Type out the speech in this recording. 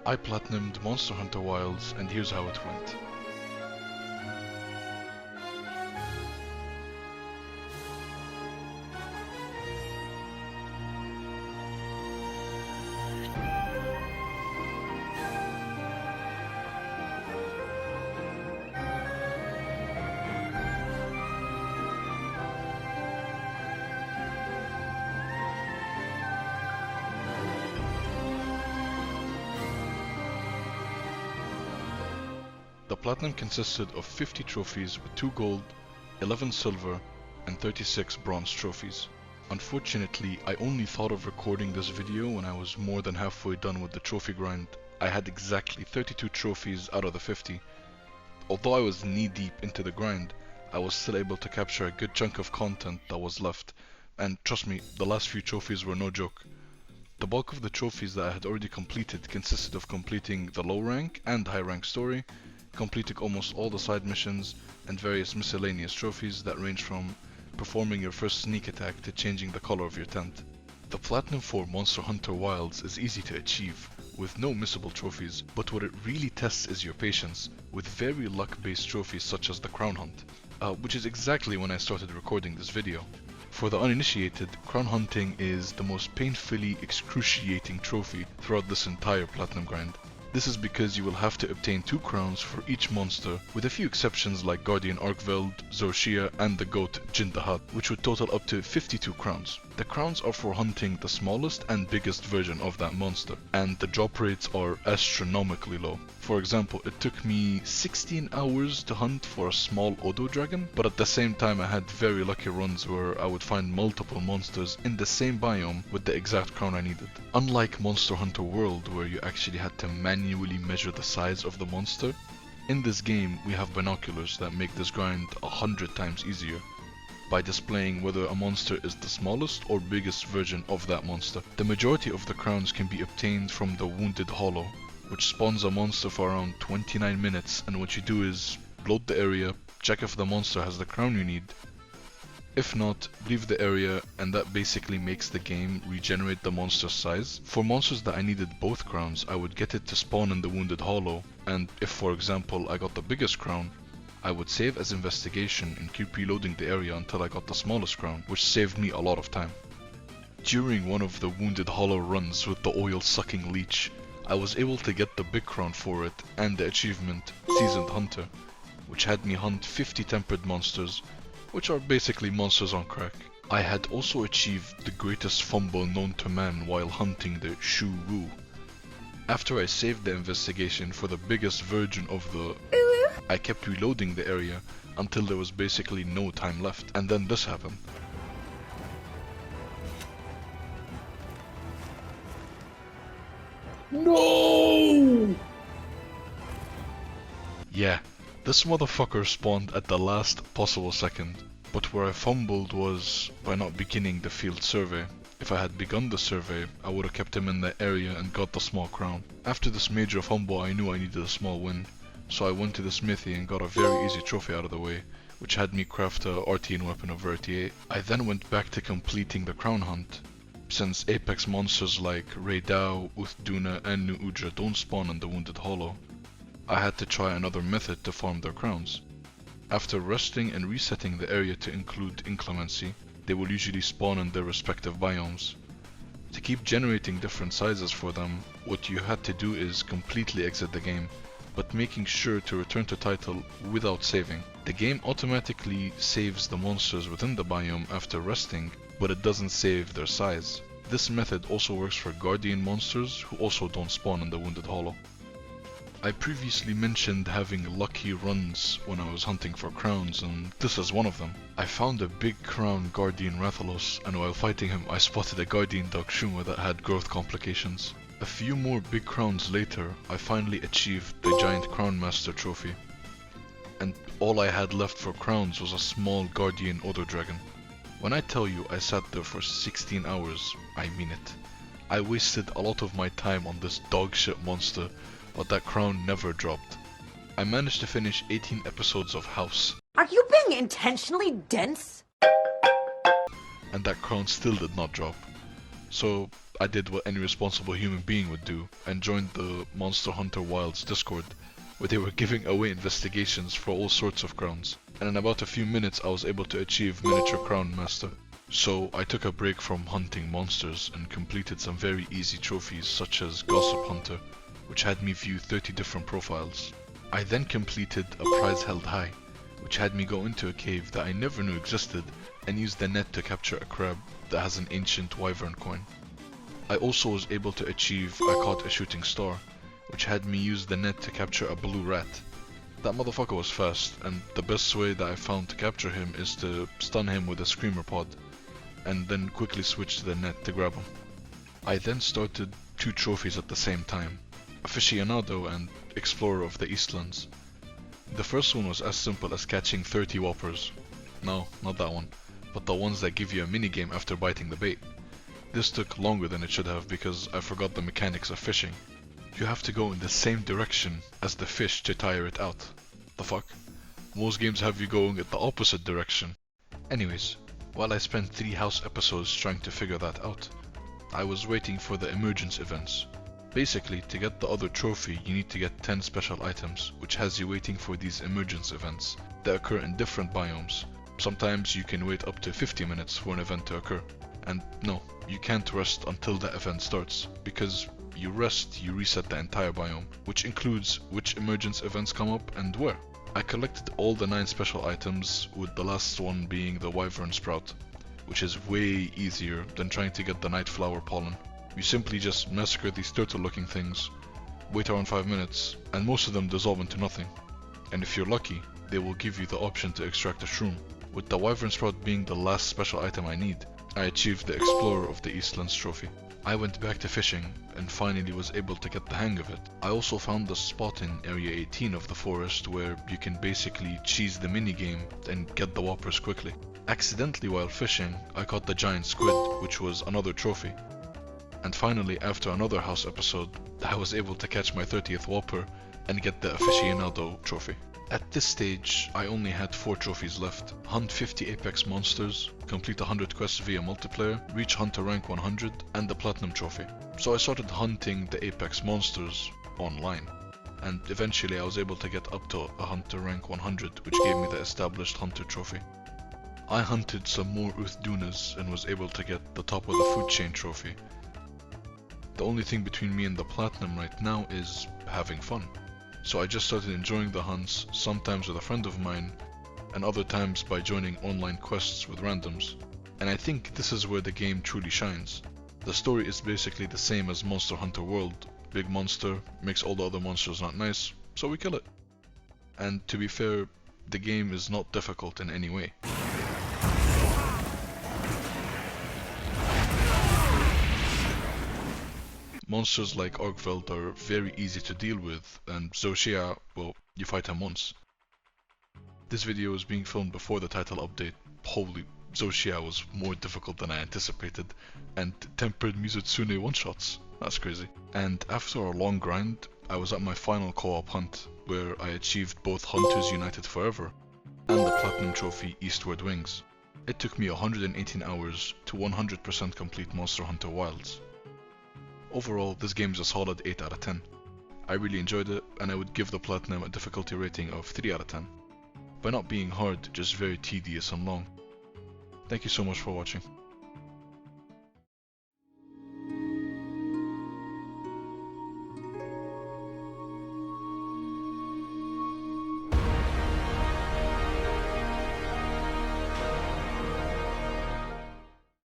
I platinumed Monster Hunter Wilds, and here's how it went. The platinum consisted of 50 trophies with 2 gold, 11 silver, and 36 bronze trophies. Unfortunately, I only thought of recording this video when I was more than halfway done with the trophy grind. I had exactly 32 trophies out of the 50. Although I was knee deep into the grind, I was still able to capture a good chunk of content that was left, and trust me, the last few trophies were no joke. The bulk of the trophies that I had already completed consisted of completing the low rank and high rank story, completing almost all the side missions, and various miscellaneous trophies that range from performing your first sneak attack to changing the color of your tent. The platinum for Monster Hunter Wilds is easy to achieve, with no missable trophies, but what it really tests is your patience, with very luck-based trophies such as the Crown Hunt, which is exactly when I started recording this video. For the uninitiated, crown hunting is the most painfully excruciating trophy throughout this entire platinum grind. This is because you will have to obtain 2 crowns for each monster, with a few exceptions like Guardian Arkveld, Zorshia, and the goat Jindahat, which would total up to 52 crowns. The crowns are for hunting the smallest and biggest version of that monster, and the drop rates are astronomically low. For example, it took me 16 hours to hunt for a small Odo dragon, but at the same time I had very lucky runs where I would find multiple monsters in the same biome with the exact crown I needed. Unlike Monster Hunter World, where you actually had to manually measure the size of the monster, in this game we have binoculars that make this grind 100 times easier by displaying whether a monster is the smallest or biggest version of that monster. The majority of the crowns can be obtained from the Wounded Hollow, which spawns a monster for around 29 minutes, and what you do is load the area, check if the monster has the crown you need. If not, leave the area, and that basically makes the game regenerate the monster's size. For monsters that I needed both crowns, I would get it to spawn in the Wounded Hollow, and if for example I got the biggest crown, I would save as investigation and keep reloading the area until I got the smallest crown, which saved me a lot of time. During one of the Wounded Hollow runs with the oil sucking leech, I was able to get the big crown for it and the achievement Seasoned Hunter, which had me hunt 50 tempered monsters, which are basically monsters on crack. I had also achieved the greatest fumble known to man while hunting the Shu Wu. After I saved the investigation for the biggest version of the I kept reloading the area until there was basically no time left, and then this happened. No! Yeah, this motherfucker spawned at the last possible second, but where I fumbled was by not beginning the field survey. If I had begun the survey, I would have kept him in the area and got the small crown. After this major fumble, I knew I needed a small win, so I went to the smithy and got a very easy trophy out of the way, which had me craft a Artian weapon of Vertier. I then went back to completing the crown hunt, since apex monsters like Raydao, Uthduna, and Nu Udra don't spawn in the Wounded Hollow. I had to try another method to farm their crowns. After resting and resetting the area to include inclemency, they will usually spawn in their respective biomes. To keep generating different sizes for them, what you had to do is completely exit the game, but making sure to return to title without saving. The game automatically saves the monsters within the biome after resting, but it doesn't save their size. This method also works for Guardian monsters who also don't spawn in the Wounded Hollow. I previously mentioned having lucky runs when I was hunting for crowns, and this is one of them. I found a big crown Guardian Rathalos, and while fighting him I spotted a Guardian Dogshuma that had growth complications. A few more big crowns later, I finally achieved the Giant Crown Master trophy, and all I had left for crowns was a small Guardian Odo Dragon. When I tell you I sat there for 16 hours, I mean it. I wasted a lot of my time on this dogshit monster, but that crown never dropped. I managed to finish 18 episodes of House. Are you being intentionally dense? And that crown still did not drop. So I did what any responsible human being would do and joined the Monster Hunter Wilds Discord, where they were giving away investigations for all sorts of crowns. And in about a few minutes I was able to achieve Miniature Crown Master. So I took a break from hunting monsters and completed some very easy trophies such as Gossip Hunter, which had me view 30 different profiles. I then completed a prize held high, which had me go into a cave that I never knew existed and use the net to capture a crab that has an ancient wyvern coin. I also was able to achieve I caught a shooting star, which had me use the net to capture a blue rat. That motherfucker was fast, and the best way that I found to capture him is to stun him with a screamer pod, and then quickly switch to the net to grab him. I then started 2 trophies at the same time, Aficionado and Explorer of the Eastlands. The first one was as simple as catching 30 whoppers. No, not that one, but the ones that give you a minigame after biting the bait. This took longer than it should have because I forgot the mechanics of fishing. You have to go in the same direction as the fish to tire it out. The fuck? Most games have you going at the opposite direction. Anyways, while I spent 3 house episodes trying to figure that out, I was waiting for the emergence events. Basically, to get the other trophy you need to get 10 special items, which has you waiting for these emergence events that occur in different biomes. Sometimes you can wait up to 50 minutes for an event to occur. And no, you can't rest until the event starts, because you rest, you reset the entire biome, which includes which emergence events come up and where. I collected all the 9 special items, with the last one being the Wyvern Sprout, which is way easier than trying to get the Nightflower Pollen. You simply just massacre these turtle looking things, wait around 5 minutes, and most of them dissolve into nothing. And if you're lucky, they will give you the option to extract a shroom. With the Wyvern Sprout being the last special item I need, I achieved the Explorer of the Eastlands trophy. I went back to fishing and finally was able to get the hang of it. I also found a spot in Area 18 of the forest where you can basically cheese the minigame and get the whoppers quickly. Accidentally while fishing, I caught the giant squid, which was another trophy. And finally, after another house episode, I was able to catch my 30th whopper and get the Aficionado trophy. At this stage, I only had 4 trophies left: hunt 50 apex monsters, complete 100 quests via multiplayer, reach hunter rank 100, and the platinum trophy. So I started hunting the apex monsters online, and eventually I was able to get up to a hunter rank 100, which gave me the established hunter trophy. I hunted some more Uthdunas and was able to get the top of the food chain trophy. The only thing between me and the platinum right now is having fun. So I just started enjoying the hunts, sometimes with a friend of mine, and other times by joining online quests with randoms. And I think this is where the game truly shines. The story is basically the same as Monster Hunter World. Big monster makes all the other monsters not nice, so we kill it. And to be fair, the game is not difficult in any way. Monsters like Orgveld are very easy to deal with, and Zoshia, well, you fight him once. This video is being filmed before the title update. Holy, Zoshia was more difficult than I anticipated, and tempered Mizutsune one-shots. That's crazy. And after a long grind, I was at my final co-op hunt, where I achieved both Hunters United Forever and the Platinum Trophy Eastward Wings. It took me 118 hours to 100% complete Monster Hunter Wilds. Overall, this game is a solid 8 out of 10. I really enjoyed it, and I would give the Platinum a difficulty rating of 3 out of 10. By not being hard, just very tedious and long. Thank you so much for watching.